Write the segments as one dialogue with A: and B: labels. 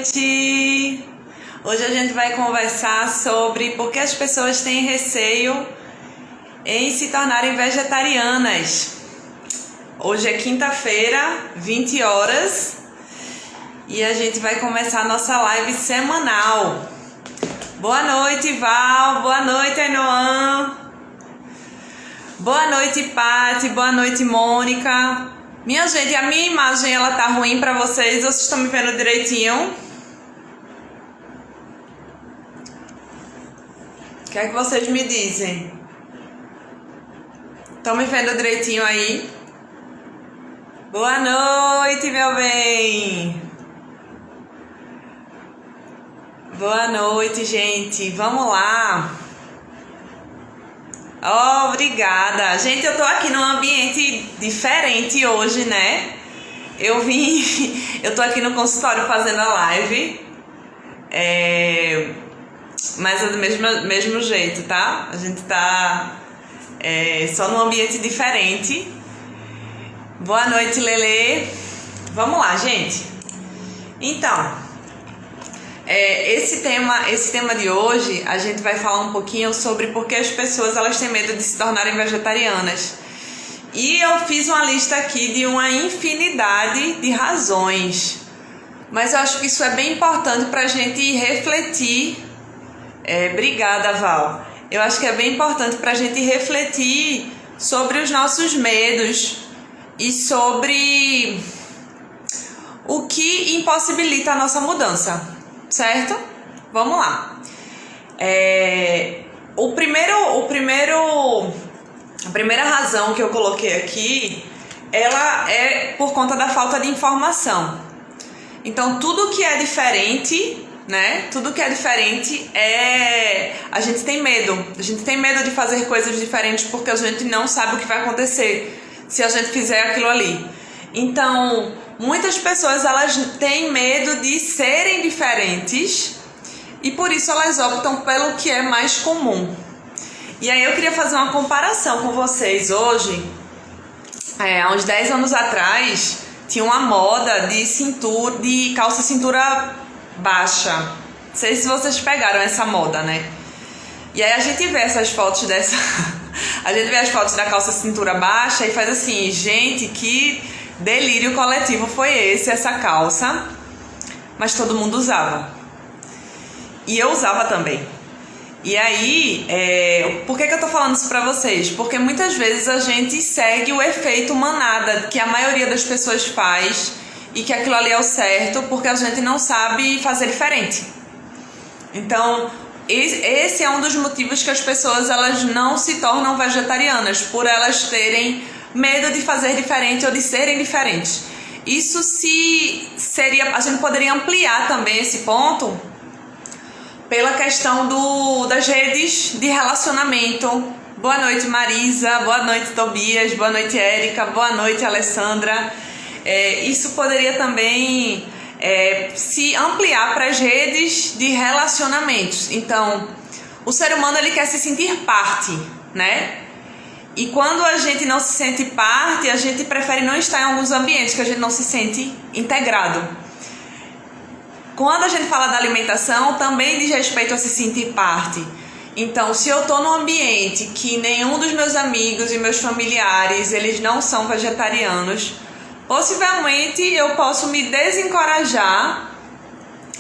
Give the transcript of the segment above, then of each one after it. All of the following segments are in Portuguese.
A: noite! Hoje a gente vai conversar sobre por que as pessoas têm receio em se tornarem vegetarianas. Hoje é quinta-feira, 20 horas, e a gente vai começar a nossa live semanal. Boa noite, Val! Boa noite, Ainoan! Boa noite, Pati! Boa noite, Mônica! Minha gente, a minha imagem ela tá ruim pra vocês? Ou vocês estão me vendo direitinho? O que é que vocês me dizem? Estão me vendo direitinho aí? Boa noite, meu bem! Boa noite, gente! Vamos lá! Oh, obrigada! Gente, eu tô aqui num ambiente diferente hoje, né? Eu tô aqui no consultório fazendo a live, mas é do mesmo jeito, tá? A gente tá só num ambiente diferente. Boa noite, Lelê! Vamos lá, gente! Então, esse tema de hoje, a gente vai falar um pouquinho sobre por que as pessoas elas têm medo de se tornarem vegetarianas. E eu fiz uma lista aqui de uma infinidade de razões. Mas eu acho que isso é bem importante para a gente refletir. Obrigada, Val. Eu acho que é bem importante para a gente refletir sobre os nossos medos e sobre o que impossibilita a nossa mudança. Certo? Vamos lá. A primeira razão que eu coloquei aqui, ela é por conta da falta de informação. Então, tudo que é diferente, né? Tudo que é diferente a gente tem medo. A gente tem medo de fazer coisas diferentes porque a gente não sabe o que vai acontecer se a gente fizer aquilo ali. Então, muitas pessoas elas têm medo de serem diferentes e por isso elas optam pelo que é mais comum. E aí eu queria fazer uma comparação com vocês hoje. Há uns 10 anos atrás tinha uma moda de calça cintura baixa. Não sei se vocês pegaram essa moda, né? E aí a gente vê essas fotos dessa... a gente vê as fotos da calça cintura baixa e faz assim, gente, que delírio coletivo foi essa calça, mas todo mundo usava. E eu usava também. E aí, por que eu tô falando isso pra vocês? Porque muitas vezes a gente segue o efeito manada, que a maioria das pessoas faz, e que aquilo ali é o certo, porque a gente não sabe fazer diferente. Então, esse é um dos motivos que as pessoas elas não se tornam vegetarianas, por elas terem medo de fazer diferente ou de serem diferentes. Isso a gente poderia ampliar também esse ponto pela questão das redes de relacionamento. Boa noite, Marisa, boa noite, Tobias, boa noite, Érica, boa noite, Alessandra. Isso poderia também se ampliar para as redes de relacionamentos. Então, o ser humano ele quer se sentir parte, né? E quando a gente não se sente parte, a gente prefere não estar em alguns ambientes que a gente não se sente integrado. Quando a gente fala da alimentação, também diz respeito a se sentir parte. Então, se eu estou num ambiente que nenhum dos meus amigos e meus familiares, eles não são vegetarianos, possivelmente eu posso me desencorajar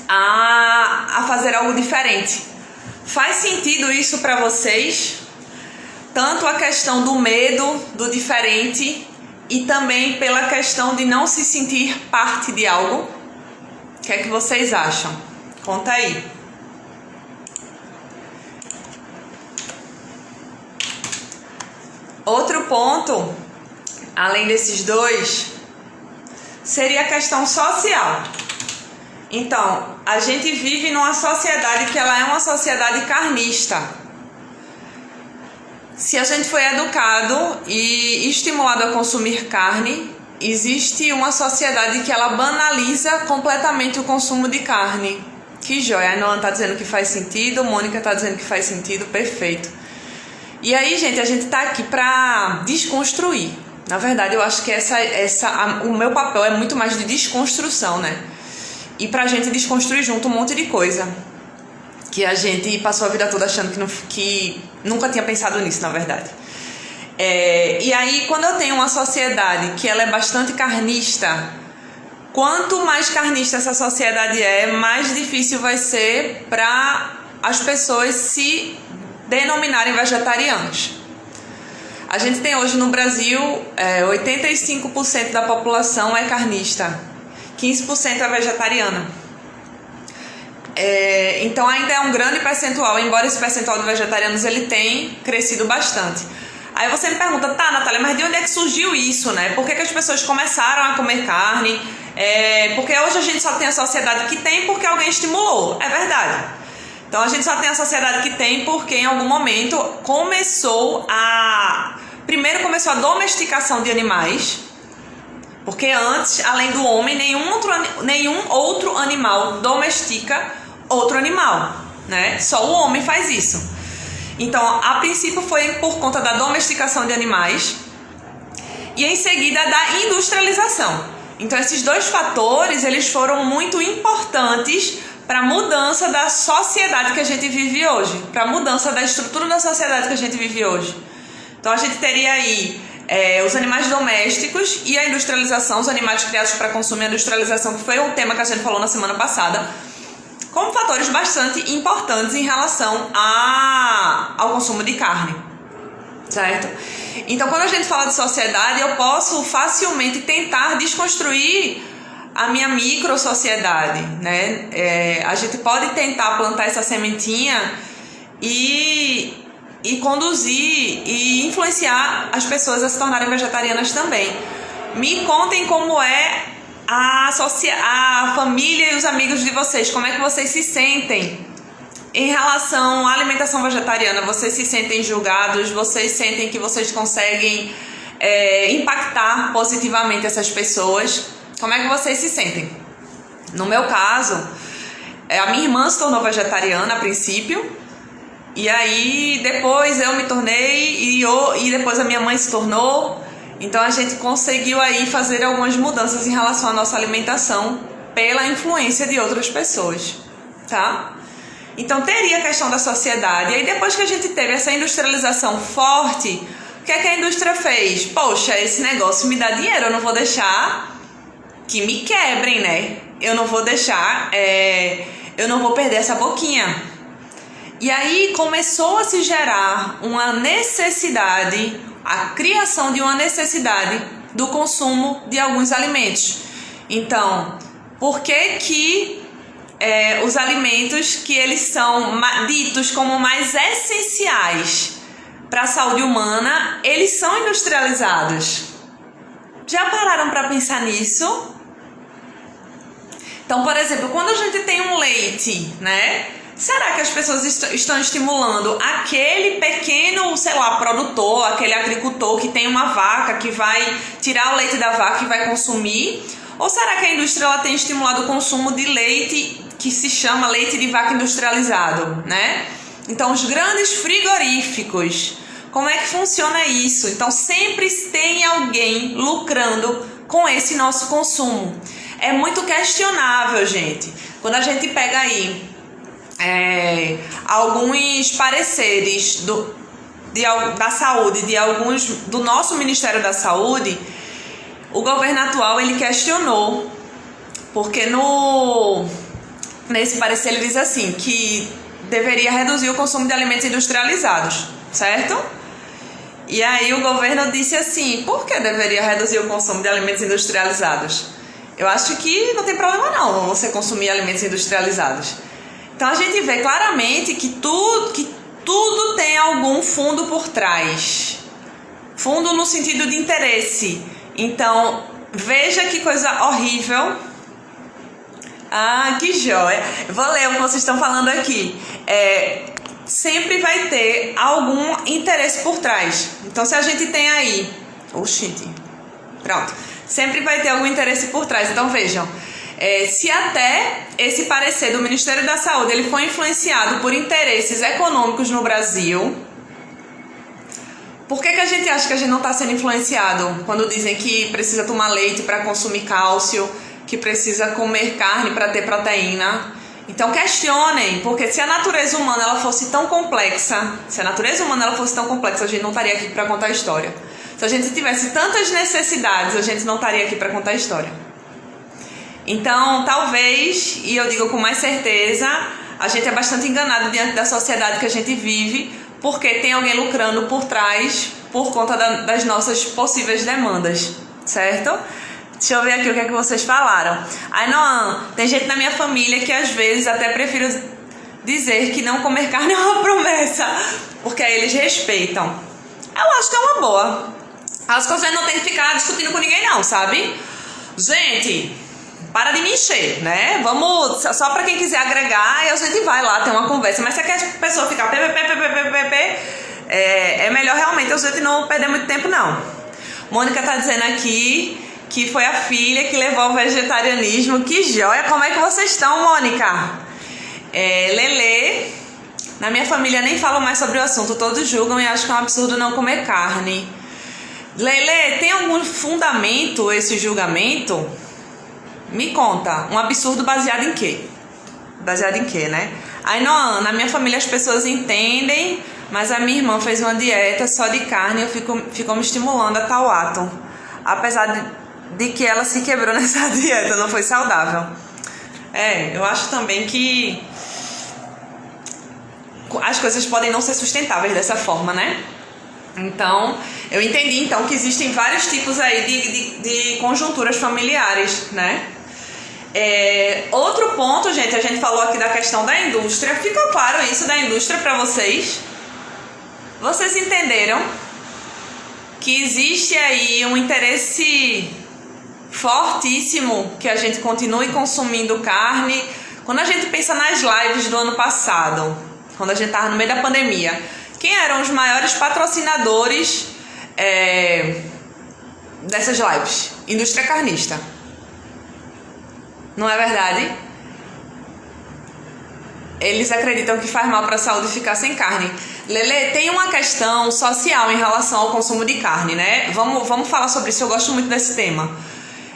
A: a fazer algo diferente. Faz sentido isso para vocês? Tanto a questão do medo, do diferente, e também pela questão de não se sentir parte de algo. O que é que vocês acham? Conta aí. Outro ponto, além desses dois, seria a questão social. Então, a gente vive numa sociedade que ela é uma sociedade carnista. Se a gente foi educado e estimulado a consumir carne, existe uma sociedade que ela banaliza completamente o consumo de carne. Que joia, a Noan tá dizendo que faz sentido, Mônica tá dizendo que faz sentido, perfeito. E aí, gente, a gente tá aqui pra desconstruir. Na verdade, eu acho que o meu papel é muito mais de desconstrução, né? e pra gente desconstruir junto um monte de coisa que a gente passou a vida toda achando que nunca tinha pensado nisso, na verdade. E aí, quando eu tenho uma sociedade que ela é bastante carnista, quanto mais carnista essa sociedade mais difícil vai ser para as pessoas se denominarem vegetarianos. A gente tem hoje no Brasil 85% da população é carnista, 15% é vegetariana. Então ainda é um grande percentual, embora esse percentual de vegetarianos ele tem crescido bastante. Aí você me pergunta, tá, Natália, mas de onde é que surgiu isso, né? Por que as pessoas começaram a comer carne? Porque hoje a gente só tem a sociedade que tem porque alguém estimulou, é verdade. Então a gente só tem a sociedade que tem porque em algum momento primeiro começou a domesticação de animais, porque antes, além do homem, nenhum outro animal domestica outro animal, né? Só o homem faz isso. Então, a princípio foi por conta da domesticação de animais e em seguida da industrialização. Então, esses dois fatores, eles foram muito importantes para a mudança da sociedade que a gente vive hoje, para a mudança da estrutura da sociedade que a gente vive hoje. Então, a gente teria aí os animais domésticos e a industrialização, os animais criados para consumo e a industrialização, que foi um tema que a gente falou na semana passada, como fatores bastante importantes em relação ao consumo de carne, certo? Então, quando a gente fala de sociedade, eu posso facilmente tentar desconstruir a minha micro-sociedade, né? A gente pode tentar plantar essa sementinha e conduzir e influenciar as pessoas a se tornarem vegetarianas também. Me contem como é a família e os amigos de vocês, como é que vocês se sentem em relação à alimentação vegetariana. Vocês se sentem julgados? Vocês sentem que vocês conseguem impactar positivamente essas pessoas? Como é que vocês se sentem? No meu caso, a minha irmã se tornou vegetariana a princípio, e aí depois eu me tornei e depois a minha mãe se tornou. Então a gente conseguiu aí fazer algumas mudanças em relação à nossa alimentação pela influência de outras pessoas, tá? Então teria a questão da sociedade. E aí depois que a gente teve essa industrialização forte, o que é que a indústria fez? Poxa, esse negócio me dá dinheiro, eu não vou deixar que me quebrem, né? Eu não vou deixar, eu não vou perder essa boquinha. E aí começou a se gerar uma necessidade, a criação de uma necessidade do consumo de alguns alimentos. Então, por que os alimentos que eles são ditos como mais essenciais para a saúde humana, eles são industrializados? Já pararam para pensar nisso? Então, por exemplo, quando a gente tem um leite, né? Será que as pessoas estão estimulando aquele pequeno, produtor, aquele agricultor que tem uma vaca, que vai tirar o leite da vaca e vai consumir? Ou será que a indústria ela tem estimulado o consumo de leite que se chama leite de vaca industrializado, né? Então, os grandes frigoríficos, como é que funciona isso? Então, sempre tem alguém lucrando com esse nosso consumo. É muito questionável, gente. Quando a gente pega aí alguns pareceres da saúde, de alguns do nosso Ministério da Saúde, o governo atual ele questionou, porque nesse parecer ele diz assim, que deveria reduzir o consumo de alimentos industrializados, certo? E aí o governo disse assim, por que deveria reduzir o consumo de alimentos industrializados? Eu acho que não tem problema não você consumir alimentos industrializados. Então a gente vê claramente que tudo tem algum fundo por trás. Fundo no sentido de interesse. Então, veja que coisa horrível. Ah, que joia. Vou ler o que vocês estão falando aqui. Sempre vai ter algum interesse por trás. Então, se a gente tem aí... Pronto. Sempre vai ter algum interesse por trás. Então, vejam. Se até esse parecer do Ministério da Saúde ele foi influenciado por interesses econômicos no Brasil, por que a gente acha que a gente não está sendo influenciado quando dizem que precisa tomar leite para consumir cálcio, que precisa comer carne para ter proteína. Então questionem, porque se a natureza humana ela fosse tão complexa, a gente não estaria aqui para contar a história. Se a gente tivesse tantas necessidades, a gente não estaria aqui para contar a história. Então, talvez, e eu digo com mais certeza, a gente é bastante enganado diante da sociedade que a gente vive, porque tem alguém lucrando por trás por conta das nossas possíveis demandas, certo? Deixa eu ver aqui o que é que vocês falaram. Aí, Noan, tem gente na minha família que às vezes até prefiro dizer que não comer carne é uma promessa, porque aí eles respeitam. Eu acho que é uma boa. Acho que vocês não tem que ficar discutindo com ninguém não, sabe? Gente, para de me encher, né? Vamos, só pra quem quiser agregar, e a gente vai lá ter uma conversa. Mas se a pessoa ficar é melhor realmente a gente não perder muito tempo, não. Mônica tá dizendo aqui que foi a filha que levou ao vegetarianismo. Que joia! Como é que vocês estão, Mônica? Lelê, na minha família nem falam mais sobre o assunto. Todos julgam e acham que é um absurdo não comer carne. Lelê, tem algum fundamento esse julgamento? Me conta, um absurdo baseado em quê? Baseado em quê, né? Aí, Noan, na minha família as pessoas entendem, mas a minha irmã fez uma dieta só de carne e ficou me estimulando a tal ato. Apesar de que ela se quebrou nessa dieta, não foi saudável. Eu acho também que as coisas podem não ser sustentáveis dessa forma, né? Então, eu entendi então que existem vários tipos aí de conjunturas familiares, né? Outro ponto, gente, a gente falou aqui da questão da indústria. Ficou claro isso da indústria para vocês? Vocês entenderam que existe aí um interesse fortíssimo que a gente continue consumindo carne? Quando a gente pensa nas lives do ano passado, quando a gente estava no meio da pandemia, quem eram os maiores patrocinadores dessas lives? Indústria carnista. Não é verdade? Eles acreditam que faz mal para a saúde ficar sem carne. Lelê, tem uma questão social em relação ao consumo de carne, né? Vamos falar sobre isso, eu gosto muito desse tema.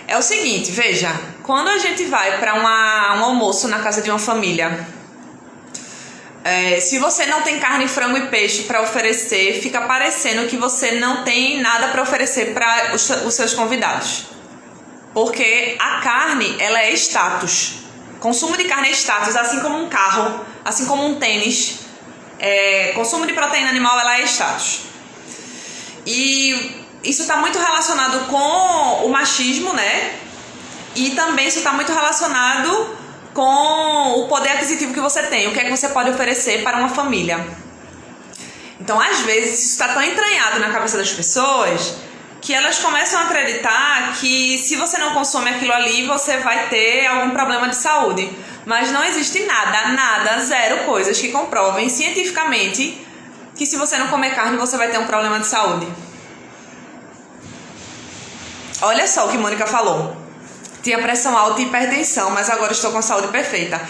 A: É o seguinte, veja, quando a gente vai para um almoço na casa de uma família, se você não tem carne, frango e peixe para oferecer, fica parecendo que você não tem nada para oferecer para os seus convidados. Porque a carne, ela é status. Consumo de carne é status, assim como um carro, assim como um tênis. Consumo de proteína animal, ela é status. E isso está muito relacionado com o machismo, né? E também isso está muito relacionado com o poder aquisitivo que você tem, o que é que você pode oferecer para uma família. Então, às vezes, isso está tão entranhado na cabeça das pessoas que elas começam a acreditar que se você não consome aquilo ali, você vai ter algum problema de saúde. Mas não existe nada, zero coisas que comprovem cientificamente que se você não comer carne, você vai ter um problema de saúde. Olha só o que Mônica falou. Tinha pressão alta e hipertensão, mas agora estou com a saúde perfeita.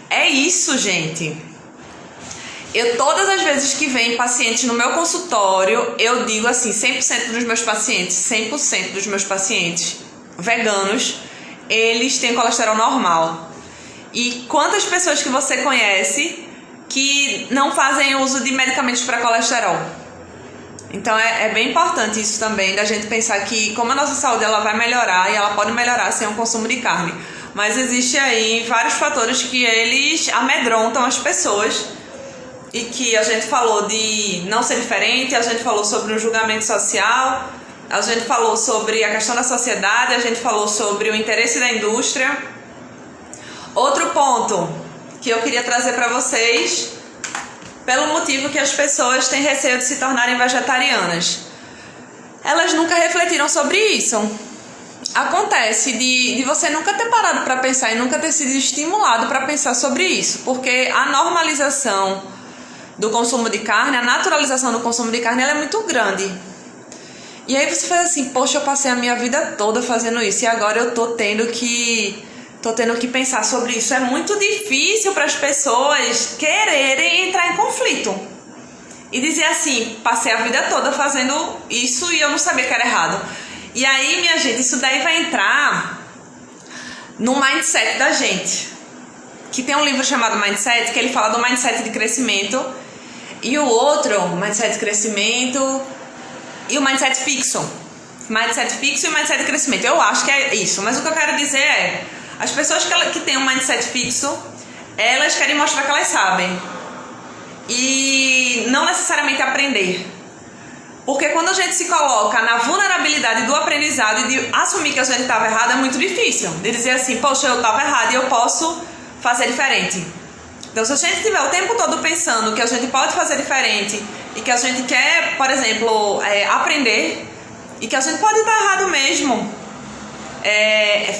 A: É isso, gente. Todas as vezes que vem pacientes no meu consultório, eu digo assim, 100% dos meus pacientes veganos, eles têm colesterol normal. E quantas pessoas que você conhece que não fazem uso de medicamentos para colesterol? Então é bem importante isso também, da gente pensar que como a nossa saúde ela vai melhorar, e ela pode melhorar sem o consumo de carne. Mas existe aí vários fatores que eles amedrontam as pessoas, e que a gente falou de não ser diferente, a gente falou sobre o julgamento social, a gente falou sobre a questão da sociedade, a gente falou sobre o interesse da indústria. Outro ponto que eu queria trazer para vocês, pelo motivo que as pessoas têm receio de se tornarem vegetarianas. Elas nunca refletiram sobre isso. Acontece de você nunca ter parado para pensar e nunca ter sido estimulado para pensar sobre isso, porque a normalização do consumo de carne, a naturalização do consumo de carne, ela é muito grande. E aí você faz assim, poxa, eu passei a minha vida toda fazendo isso e agora eu tô tendo que pensar sobre isso. É muito difícil para as pessoas quererem entrar em conflito e dizer assim, passei a vida toda fazendo isso e eu não sabia que era errado. E aí, minha gente, isso daí vai entrar no mindset da gente. Que tem um livro chamado Mindset, que ele fala do mindset de crescimento, e o outro, mindset de crescimento e o mindset fixo. Mindset fixo e mindset de crescimento. Eu acho que é isso, mas o que eu quero dizer é, as pessoas que têm um mindset fixo, elas querem mostrar que elas sabem e não necessariamente aprender. Porque quando a gente se coloca na vulnerabilidade do aprendizado e de assumir que a gente estava errado, é muito difícil. De dizer assim, poxa, eu estava errado e eu posso fazer diferente. Então, se a gente estiver o tempo todo pensando que a gente pode fazer diferente e que a gente quer, por exemplo, aprender e que a gente pode estar errado mesmo,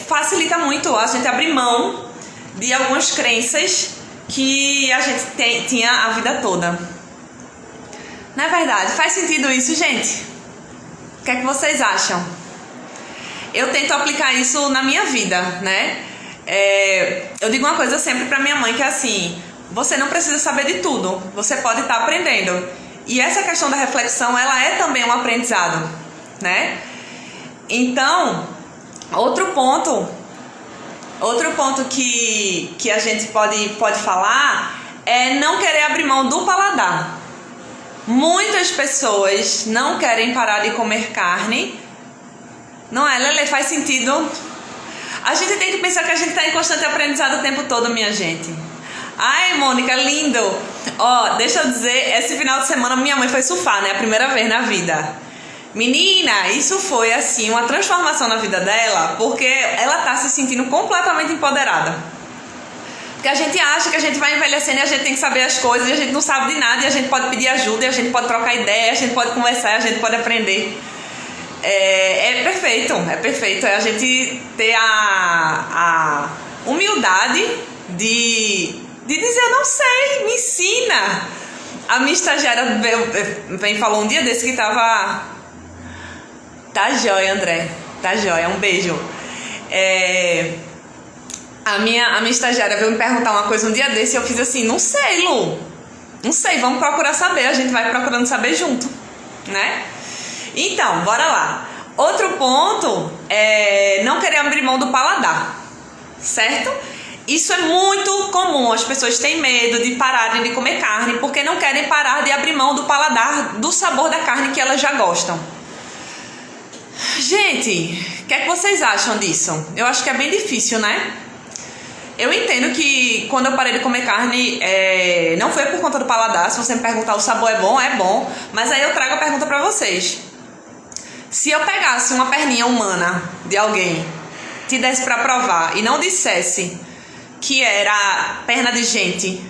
A: facilita muito a gente abrir mão de algumas crenças que a gente tinha a vida toda. Não é verdade? Faz sentido isso, gente? O que é que vocês acham? Eu tento aplicar isso na minha vida, né? Eu digo uma coisa sempre pra minha mãe, que é assim, você não precisa saber de tudo, você pode estar aprendendo. E essa questão da reflexão, ela é também um aprendizado, né? Então, outro ponto que a gente pode falar é não querer abrir mão do paladar. Muitas pessoas não querem parar de comer carne. Não é, Lele? Faz sentido? A gente tem que pensar que a gente está em constante aprendizado o tempo todo, minha gente. Ai, Mônica, lindo! Ó, deixa eu dizer, esse final de semana minha mãe foi surfar, né? A primeira vez na vida. Menina, isso foi, assim, uma transformação na vida dela, porque ela tá se sentindo completamente empoderada. Porque a gente acha que a gente vai envelhecendo e a gente tem que saber as coisas, e a gente não sabe de nada, e a gente pode pedir ajuda, e a gente pode trocar ideia, a gente pode conversar, a gente pode aprender. É perfeito. É a gente ter a humildade de dizer, eu não sei, me ensina. A minha estagiária falou um dia desse que tava... Tá jóia, André. Tá jóia, um beijo. A minha estagiária veio me perguntar uma coisa um dia desse e eu fiz assim, não sei, Lu. Não sei, vamos procurar saber. A gente vai procurando saber junto, né? Então, bora lá. Outro ponto é não querer abrir mão do paladar, certo? Isso é muito comum. As pessoas têm medo de pararem de comer carne porque não querem parar de abrir mão do paladar, do sabor da carne que elas já gostam. Gente, o que é que vocês acham disso? Eu acho que é bem difícil, né? Eu entendo que quando eu parei de comer carne, não foi por conta do paladar. Se você me perguntar o sabor é bom. Mas aí eu trago a pergunta pra vocês. Se eu pegasse uma perninha humana de alguém, te desse pra provar e não dissesse que era perna de gente,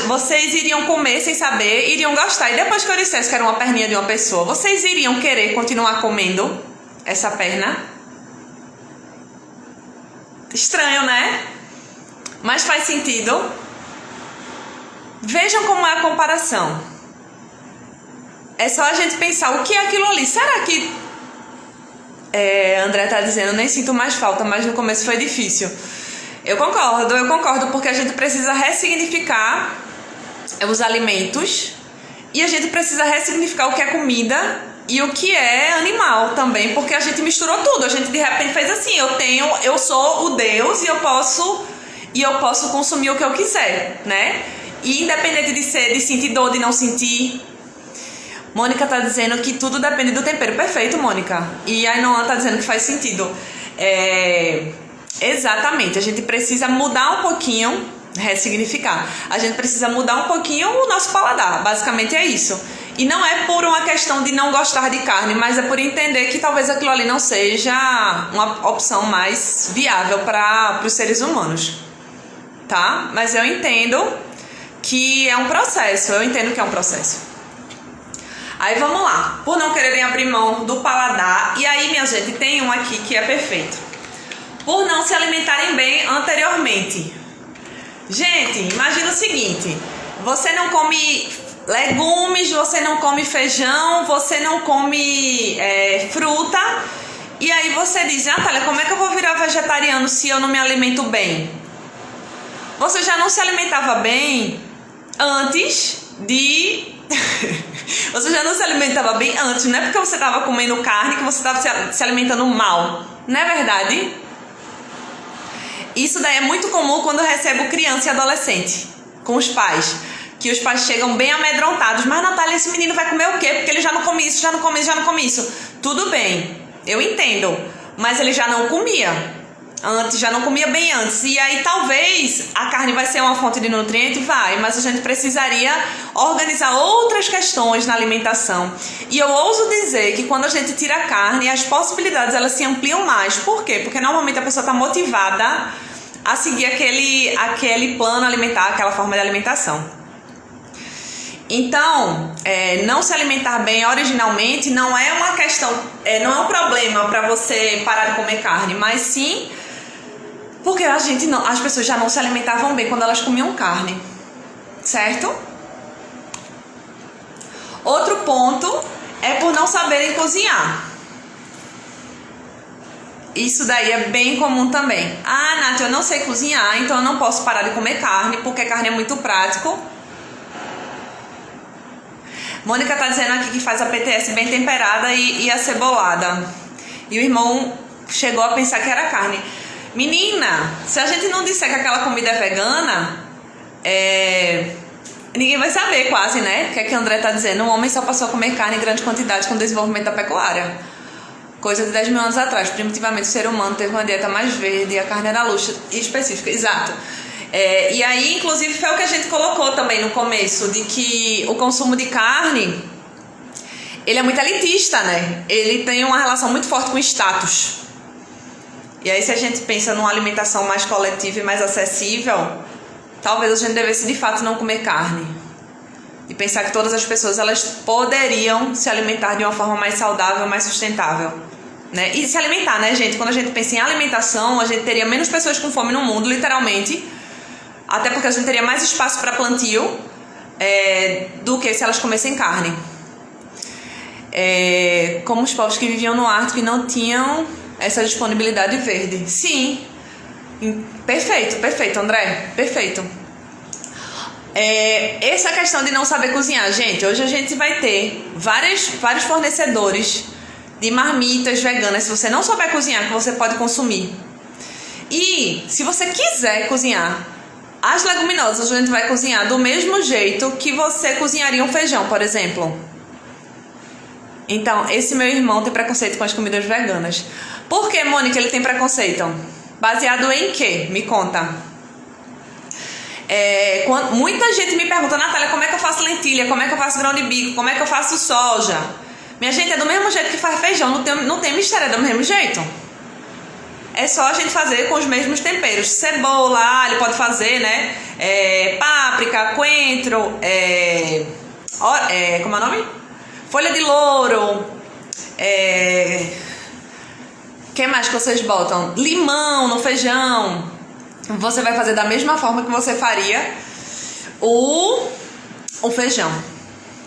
A: vocês iriam comer sem saber, iriam gostar? E depois que eu dissesse que era uma perninha de uma pessoa, vocês iriam querer continuar comendo essa perna? Estranho, né? Mas faz sentido. Vejam como é a comparação. É só a gente pensar o que é aquilo ali. Será que... André tá dizendo, nem sinto mais falta, mas no começo foi difícil. Eu concordo, porque a gente precisa ressignificar os alimentos e a gente precisa ressignificar o que é comida e o que é animal também, porque a gente misturou tudo. A gente de repente fez assim, eu sou o Deus e eu posso consumir o que eu quiser, né? E independente de sentir dor, de não sentir. Mônica tá dizendo que tudo depende do tempero. Perfeito, Mônica. E a Inoan tá dizendo que faz sentido. Exatamente, a gente precisa mudar um pouquinho, ressignificar. A gente precisa mudar um pouquinho o nosso paladar. Basicamente é isso. E não é por uma questão de não gostar de carne, mas é por entender que talvez aquilo ali não seja uma opção mais viável para os seres humanos. Tá? Mas eu entendo que é um processo. Aí vamos lá. Por não quererem abrir mão do paladar. E aí, minha gente, tem um aqui que é perfeito. Por não se alimentarem bem anteriormente. Gente, imagina o seguinte. Você não come legumes, você não come feijão, você não come fruta. E aí você diz, Natália, como é que eu vou virar vegetariano se eu não me alimento bem? Você já não se alimentava bem antes de... Você já não se alimentava bem antes, não é porque você estava comendo carne que você estava se alimentando mal. Não é verdade? Isso daí é muito comum quando eu recebo criança e adolescente com os pais. Que os pais chegam bem amedrontados. Mas, Natália, esse menino vai comer o quê? Porque ele já não come isso, já não come isso, já não come isso. Tudo bem, eu entendo. Mas ele já não comia. Antes, já não comia bem antes. E aí, talvez, a carne vai ser uma fonte de nutriente? Vai. Mas a gente precisaria organizar outras questões na alimentação. E eu ouso dizer que quando a gente tira a carne, as possibilidades, elas se ampliam mais. Por quê? Porque normalmente a pessoa está motivada a seguir aquele plano alimentar, aquela forma de alimentação. Então, não se alimentar bem originalmente não é uma questão, não é um problema para você parar de comer carne, mas sim porque as pessoas já não se alimentavam bem quando elas comiam carne, certo? Outro ponto é por não saberem cozinhar. Isso daí é bem comum também. Ah, Nath, eu não sei cozinhar, então eu não posso parar de comer carne, porque carne é muito prático. Mônica tá dizendo aqui que faz a PTS bem temperada e acebolada. E o irmão chegou a pensar que era carne. Menina, se a gente não disser que aquela comida é vegana, ninguém vai saber quase, né? O que é que o André tá dizendo? Um homem só passou a comer carne em grande quantidade com o desenvolvimento da pecuária. Coisa de 10 mil anos atrás. Primitivamente o ser humano teve uma dieta mais verde e a carne era luxo específica. Exato. E aí, inclusive, foi o que a gente colocou também no começo, de que o consumo de carne, ele é muito elitista, né? Ele tem uma relação muito forte com status. E aí, se a gente pensa numa alimentação mais coletiva e mais acessível, talvez a gente devesse, de fato, não comer carne. E pensar que todas as pessoas, elas poderiam se alimentar de uma forma mais saudável, mais sustentável. Né? E se alimentar, né, gente? Quando a gente pensa em alimentação, a gente teria menos pessoas com fome no mundo, literalmente. Até porque a gente teria mais espaço para plantio do que se elas comessem carne. Como os povos que viviam no Ártico e não tinham essa disponibilidade verde. Sim. Perfeito, André. Perfeito. Essa questão de não saber cozinhar. Gente, hoje a gente vai ter vários fornecedores de marmitas veganas. Se você não souber cozinhar, que você pode consumir. E se você quiser cozinhar as leguminosas, a gente vai cozinhar do mesmo jeito que você cozinharia um feijão, por exemplo. Então, esse meu irmão tem preconceito com as comidas veganas. Por que, Mônica, ele tem preconceito? Baseado em quê? Me conta. Muita gente me pergunta, Natália, como é que eu faço lentilha? Como é que eu faço grão de bico? Como é que eu faço soja? Minha gente, é do mesmo jeito que faz feijão. Não tem mistério, é do mesmo jeito. É só a gente fazer com os mesmos temperos. Cebola, alho, pode fazer, né? Páprica, coentro, como é o nome? Folha de louro. Que mais que vocês botam? Limão no feijão. Você vai fazer da mesma forma que você faria o feijão,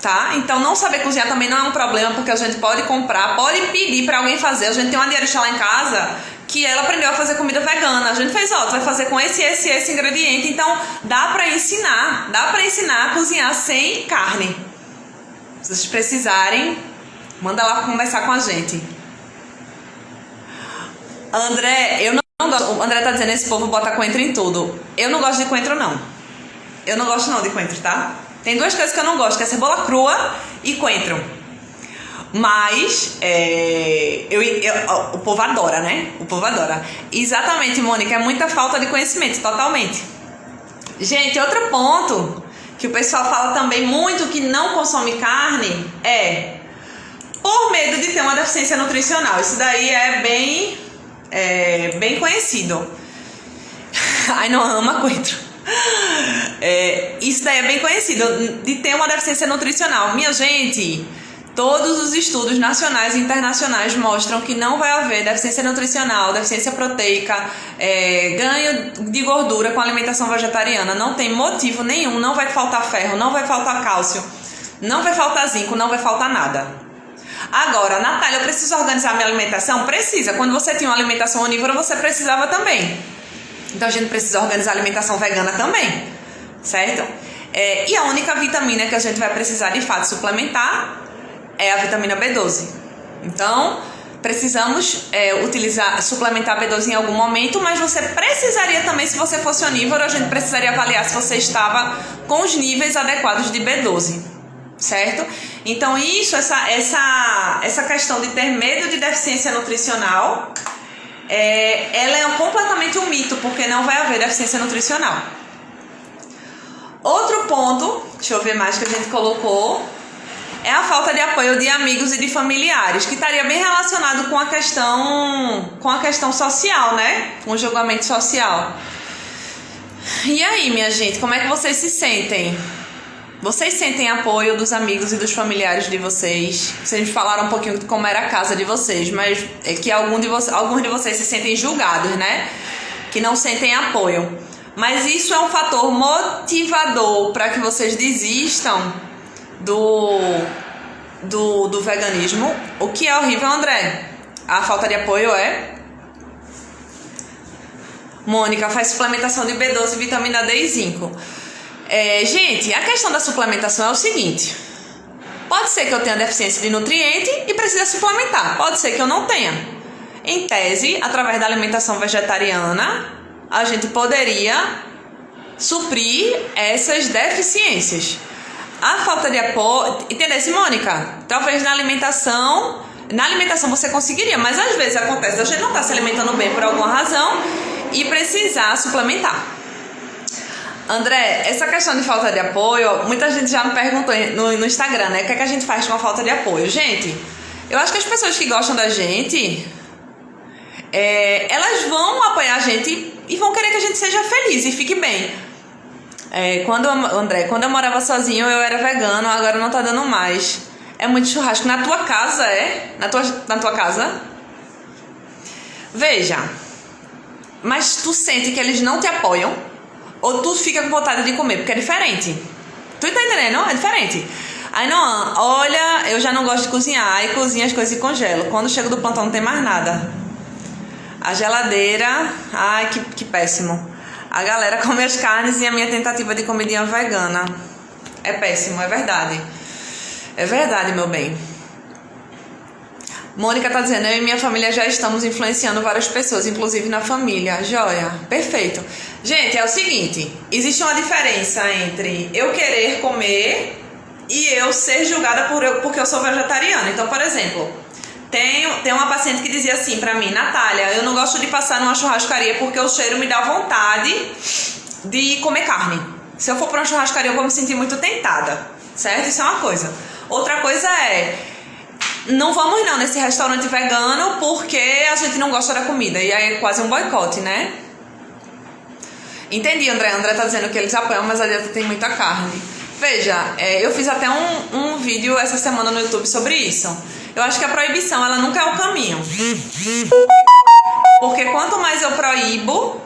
A: tá? Então, não saber cozinhar também não é um problema, porque a gente pode comprar, pode pedir pra alguém fazer. A gente tem uma diarista lá em casa que ela aprendeu a fazer comida vegana. A gente fez, tu vai fazer com esse ingrediente. Então, dá pra ensinar a cozinhar sem carne. Se vocês precisarem, manda lá conversar com a gente. André, eu não gosto. O André tá dizendo, esse povo bota coentro em tudo. Eu não gosto de coentro, não. Eu não gosto não de coentro, tá? Tem duas coisas que eu não gosto, que é cebola crua e coentro. Mas, o povo adora, né? O povo adora. Exatamente, Mônica, é muita falta de conhecimento, totalmente. Gente, outro ponto que o pessoal fala também muito que não consome carne por medo de ter uma deficiência nutricional. Isso daí é bem conhecido. Ai, não ama coentro. Isso daí é bem conhecido, de ter uma deficiência nutricional. Minha gente, todos os estudos nacionais e internacionais mostram que não vai haver deficiência nutricional, deficiência proteica, ganho de gordura com alimentação vegetariana. Não tem motivo nenhum, não vai faltar ferro, não vai faltar cálcio, não vai faltar zinco, não vai faltar nada. Agora, Natália, eu preciso organizar minha alimentação? Precisa. Quando você tinha uma alimentação onívora, você precisava também. Então, a gente precisa organizar a alimentação vegana também, certo? E a única vitamina que a gente vai precisar, de fato, suplementar é a vitamina B12. Então, precisamos suplementar B12 em algum momento, mas você precisaria também, se você fosse onívoro, a gente precisaria avaliar se você estava com os níveis adequados de B12, certo? Então essa questão de ter medo de deficiência nutricional, ela é completamente um mito, porque não vai haver deficiência nutricional. Outro ponto, deixa eu ver mais que a gente colocou, é a falta de apoio de amigos e de familiares, que estaria bem relacionado com a questão social, né? Com o julgamento social. E aí, minha gente, como é que vocês se sentem? Vocês sentem apoio dos amigos e dos familiares de vocês? Vocês me falaram um pouquinho de como era a casa de vocês, mas é que alguns de vocês se sentem julgados, né? Que não sentem apoio. Mas isso é um fator motivador para que vocês desistam do veganismo. O que é horrível, André? A falta de apoio é? Mônica, faz suplementação de B12, vitamina D e zinco. Gente, a questão da suplementação é o seguinte: pode ser que eu tenha deficiência de nutriente e precise suplementar, pode ser que eu não tenha. Em tese, através da alimentação vegetariana, a gente poderia suprir essas deficiências. A falta de apoio, entendesse, Mônica? Talvez na alimentação você conseguiria, mas às vezes acontece a gente não estar se alimentando bem por alguma razão e precisar suplementar. André, essa questão de falta de apoio, muita gente já me perguntou no Instagram, né? O que é que a gente faz com a falta de apoio? Gente, eu acho que as pessoas que gostam da gente, elas vão apoiar a gente e vão querer que a gente seja feliz e fique bem. Quando eu morava sozinho, eu era vegano, agora não tá dando mais. É muito churrasco. Na tua casa, Na tua casa? Veja, mas tu sente que eles não te apoiam? Ou tu fica com vontade de comer? Porque é diferente. Tu tá entendendo? É diferente. Aí não, olha, eu já não gosto de cozinhar. Aí cozinho as coisas e congelo. Quando chego do plantão não tem mais nada. A geladeira, ai, que péssimo. A galera come as carnes e a minha tentativa de comidinha vegana. É péssimo, é verdade. É verdade, meu bem. Mônica tá dizendo, eu e minha família já estamos influenciando várias pessoas, inclusive na família. Joia, perfeito. Gente, é o seguinte, existe uma diferença entre eu querer comer e eu ser julgada porque eu sou vegetariana. Então, por exemplo, tem uma paciente que dizia assim pra mim, Natália, eu não gosto de passar numa churrascaria porque o cheiro me dá vontade de comer carne. Se eu for pra uma churrascaria eu vou me sentir muito tentada, certo? Isso é uma coisa. Outra coisa não vamos não nesse restaurante vegano porque a gente não gosta da comida. E aí é quase um boicote, né? Entendi, André. André tá dizendo que eles apoiam, mas a dieta tem muita carne. Veja, eu fiz até um vídeo essa semana no YouTube sobre isso. Eu acho que a proibição, ela nunca é o caminho. Porque quanto mais eu proíbo,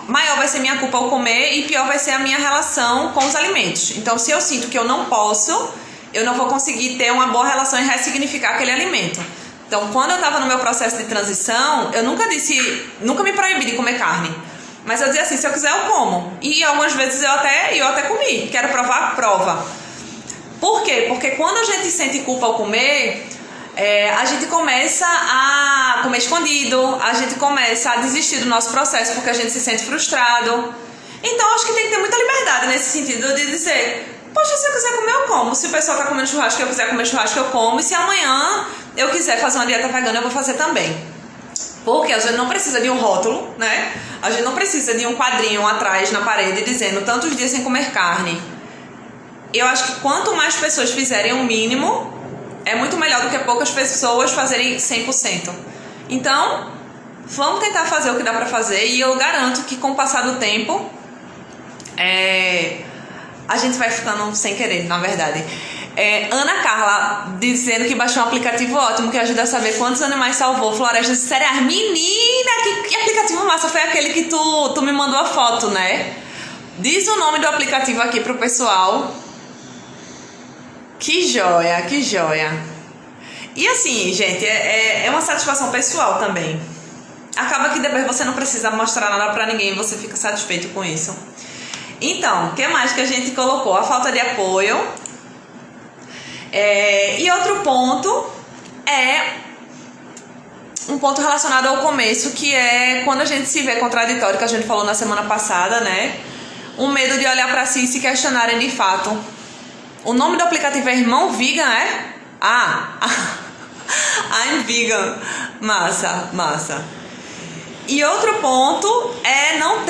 A: maior vai ser minha culpa ao comer e pior vai ser a minha relação com os alimentos. Então, se eu sinto que eu não posso, eu não vou conseguir ter uma boa relação e ressignificar aquele alimento. Então, quando eu estava no meu processo de transição, eu nunca me proibi de comer carne. Mas eu dizia assim, se eu quiser eu como. E algumas vezes eu até comi. Quero provar? Prova. Por quê? Porque quando a gente sente culpa ao comer, a gente começa a comer escondido, a gente começa a desistir do nosso processo porque a gente se sente frustrado. Então, acho que tem que ter muita liberdade nesse sentido de dizer, poxa, se eu quiser comer, eu como. Se o pessoal tá comendo churrasco e eu quiser comer churrasco, eu como. E se amanhã eu quiser fazer uma dieta vegana, eu vou fazer também. Porque a gente não precisa de um rótulo, né? A gente não precisa de um quadrinho atrás na parede dizendo tantos dias sem comer carne. Eu acho que quanto mais pessoas fizerem o mínimo, é muito melhor do que poucas pessoas fazerem 100%. Então, vamos tentar fazer o que dá pra fazer. E eu garanto que com o passar do tempo, a gente vai ficando sem querer, na verdade. Ana Carla dizendo que baixou um aplicativo ótimo que ajuda a saber quantos animais salvou florestas de cereais. Menina, que aplicativo massa! Foi aquele que tu me mandou a foto, né? Diz o nome do aplicativo aqui pro pessoal. Que joia, que joia. E assim, gente, é uma satisfação pessoal também. Acaba que depois você não precisa mostrar nada pra ninguém, você fica satisfeito com isso. Então, o que mais que a gente colocou? A falta de apoio. E outro ponto é um ponto relacionado ao começo, que é quando a gente se vê contraditório, que a gente falou na semana passada, né? O medo de olhar pra si e se questionarem de fato. O nome do aplicativo é Irmão Vegan, é? I'm vegan. Massa, massa. E outro ponto é não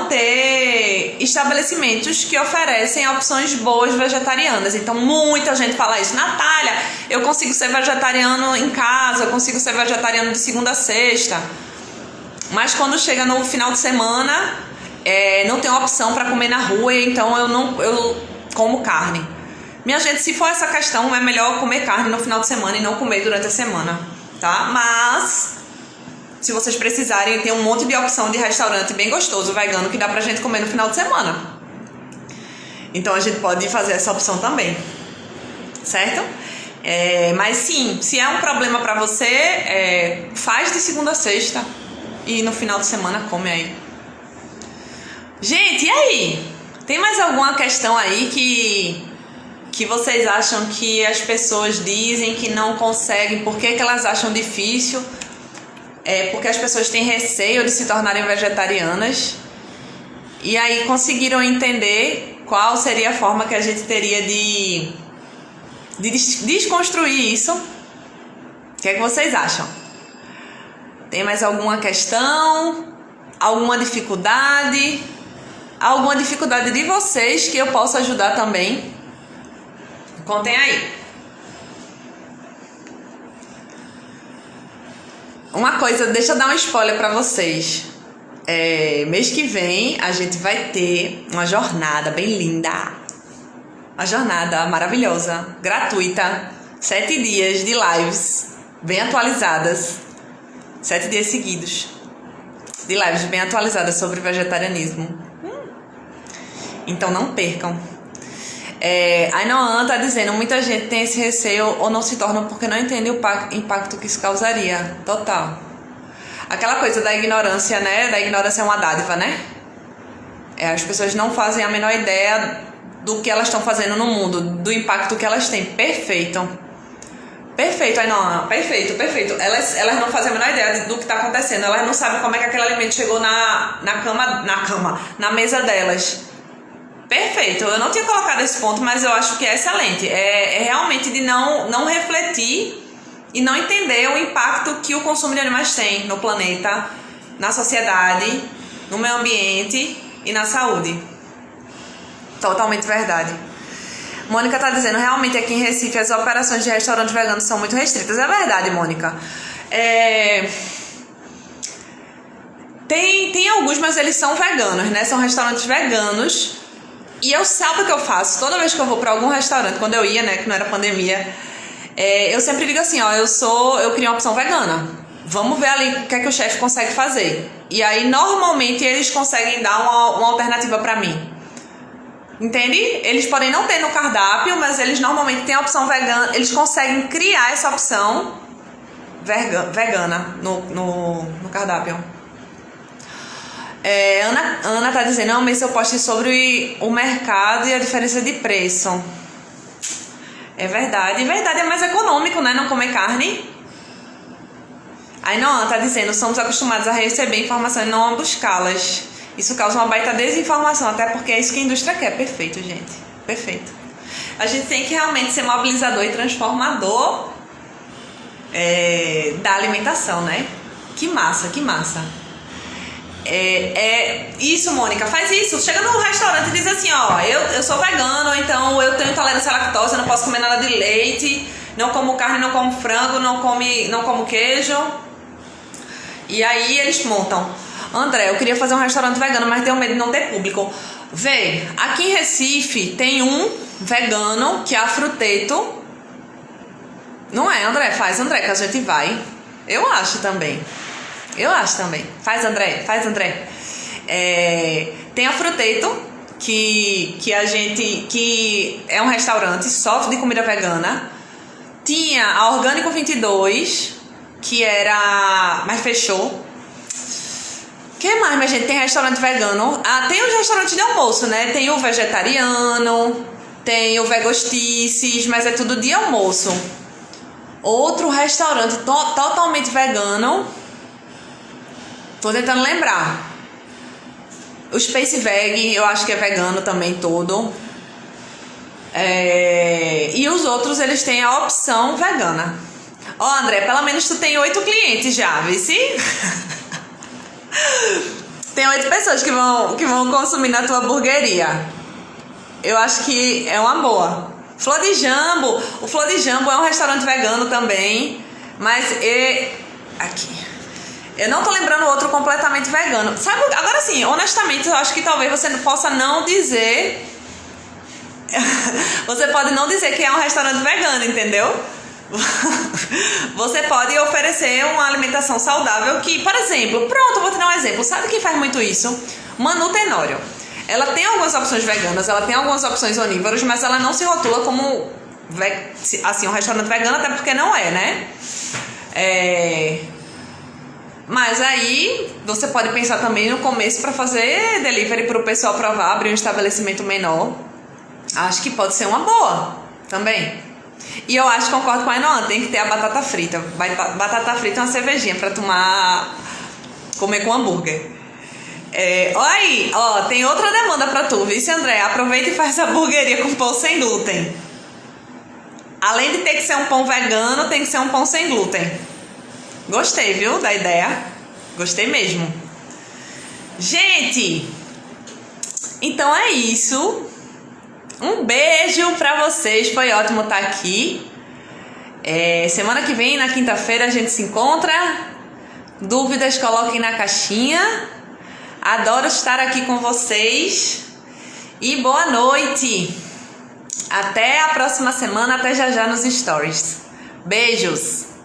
A: ter estabelecimentos que oferecem opções boas vegetarianas. Então muita gente fala isso: Natália, eu consigo ser vegetariano em casa, eu consigo ser vegetariano de segunda a sexta, mas quando chega no final de semana não tem opção para comer na rua, então eu como carne. Minha gente, se for essa questão, é melhor comer carne no final de semana e não comer durante a semana, tá? Mas se vocês precisarem, tem um monte de opção de restaurante bem gostoso, vegano, que dá pra gente comer no final de semana. Então a gente pode fazer essa opção também, certo? Mas sim, se é um problema pra você, faz de segunda a sexta e no final de semana come aí. Gente, e aí? Tem mais alguma questão aí que vocês acham que as pessoas dizem que não conseguem? Por que elas acham difícil? Porque as pessoas têm receio de se tornarem vegetarianas. E aí conseguiram entender qual seria a forma que a gente teria de desconstruir isso? O que é que vocês acham? Tem mais alguma questão? Alguma dificuldade? Alguma dificuldade de vocês que eu possa ajudar também? Contem aí. Uma coisa, deixa eu dar um spoiler pra vocês. Mês que vem a gente vai ter uma jornada bem linda. Uma jornada maravilhosa, gratuita. 7 dias de lives bem atualizadas. 7 dias seguidos de lives bem atualizadas sobre vegetarianismo. Então não percam. A Inoan tá dizendo: muita gente tem esse receio ou não se torna porque não entende o impacto que isso causaria. Total. Aquela coisa da ignorância, né? Da ignorância é uma dádiva, né? As pessoas não fazem a menor ideia do que elas estão fazendo no mundo, do impacto que elas têm. Perfeito. Perfeito, Inoan. Perfeito. Elas não fazem a menor ideia do que está acontecendo. Elas não sabem como é que aquele alimento chegou na mesa delas. Perfeito, eu não tinha colocado esse ponto, mas eu acho que é excelente. É realmente de não refletir e não entender o impacto que o consumo de animais tem no planeta, na sociedade, no meio ambiente e na saúde. Totalmente verdade. Mônica tá dizendo: realmente aqui em Recife as operações de restaurantes veganos são muito restritas. É verdade, Mônica. Tem alguns, mas eles são veganos, né? São restaurantes veganos. E eu sabe o que eu faço? Toda vez que eu vou pra algum restaurante, quando eu ia, né, que não era pandemia, eu sempre digo assim, ó, eu queria uma opção vegana. Vamos ver ali o que é que o chefe consegue fazer. E aí, normalmente, eles conseguem dar uma alternativa pra mim. Entende? Eles podem não ter no cardápio, mas eles normalmente têm a opção vegana. Eles conseguem criar essa opção vegana no cardápio. Ana tá dizendo: não, mas eu posto sobre o mercado e a diferença de preço. É verdade, é mais econômico, né? Não comer carne. Aí não, tá dizendo: somos acostumados a receber informação e não a buscá-las. Isso causa uma baita desinformação, até porque é isso que a indústria quer. Perfeito, gente. Perfeito. A gente tem que realmente ser mobilizador e transformador da alimentação, né? Que massa. Isso, Mônica, faz isso. Chega no restaurante e diz assim: ó, eu sou vegano, então eu tenho intolerância à lactose, eu não posso comer nada de leite, não como carne, não como frango, não como queijo. E aí eles montam: André, eu queria fazer um restaurante vegano, mas tenho medo de não ter público. Vê, aqui em Recife tem um vegano que é a Fruteto. Não é, André? Faz, André, que a gente vai. Eu acho também. Faz, André. Tem a Fruteto, que é um restaurante só de comida vegana. Tinha a Orgânico 22, que era... mas fechou. Que mais, minha gente? Tem restaurante vegano. Tem os restaurantes de almoço, né? Tem o vegetariano, Tem o Vegostices, mas é tudo de almoço. Outro restaurante totalmente vegano. Tô tentando lembrar. O Space Veg, eu acho que é vegano também todo. E os outros, eles têm a opção vegana. Ó, André, pelo menos tu tem 8 clientes já, vê se? Tem 8 pessoas que vão consumir na tua hamburgueria. Eu acho que é uma boa. Flor de Jambo. O Flor de Jambo é um restaurante vegano também. Mas aqui. Eu não tô lembrando outro completamente vegano. Sabe, agora sim, honestamente, eu acho que talvez você possa não dizer. Você pode não dizer que é um restaurante vegano, entendeu? Você pode oferecer uma alimentação saudável que, por exemplo, pronto, vou te dar um exemplo. Sabe quem faz muito isso? Manu Tenório. Ela tem algumas opções veganas, ela tem algumas opções onívoras, mas ela não se rotula como assim, um restaurante vegano, até porque não é, né? Mas aí você pode pensar também no começo para fazer delivery para o pessoal provar, abrir um estabelecimento menor. Acho que pode ser uma boa também. E eu acho, concordo com a Enoan, tem que ter a batata frita. Batata frita é uma cervejinha para comer com hambúrguer. Olha aí, ó, tem outra demanda pra tu, vice André. Aproveita e faz a hamburgueria com pão sem glúten. Além de ter que ser um pão vegano, tem que ser um pão sem glúten. Gostei, viu, da ideia? Gostei mesmo. Gente, então é isso. Um beijo pra vocês, foi ótimo estar aqui. Semana que vem, na quinta-feira, a gente se encontra. Dúvidas, coloquem na caixinha. Adoro estar aqui com vocês. E boa noite. Até a próxima semana, até já já nos stories. Beijos.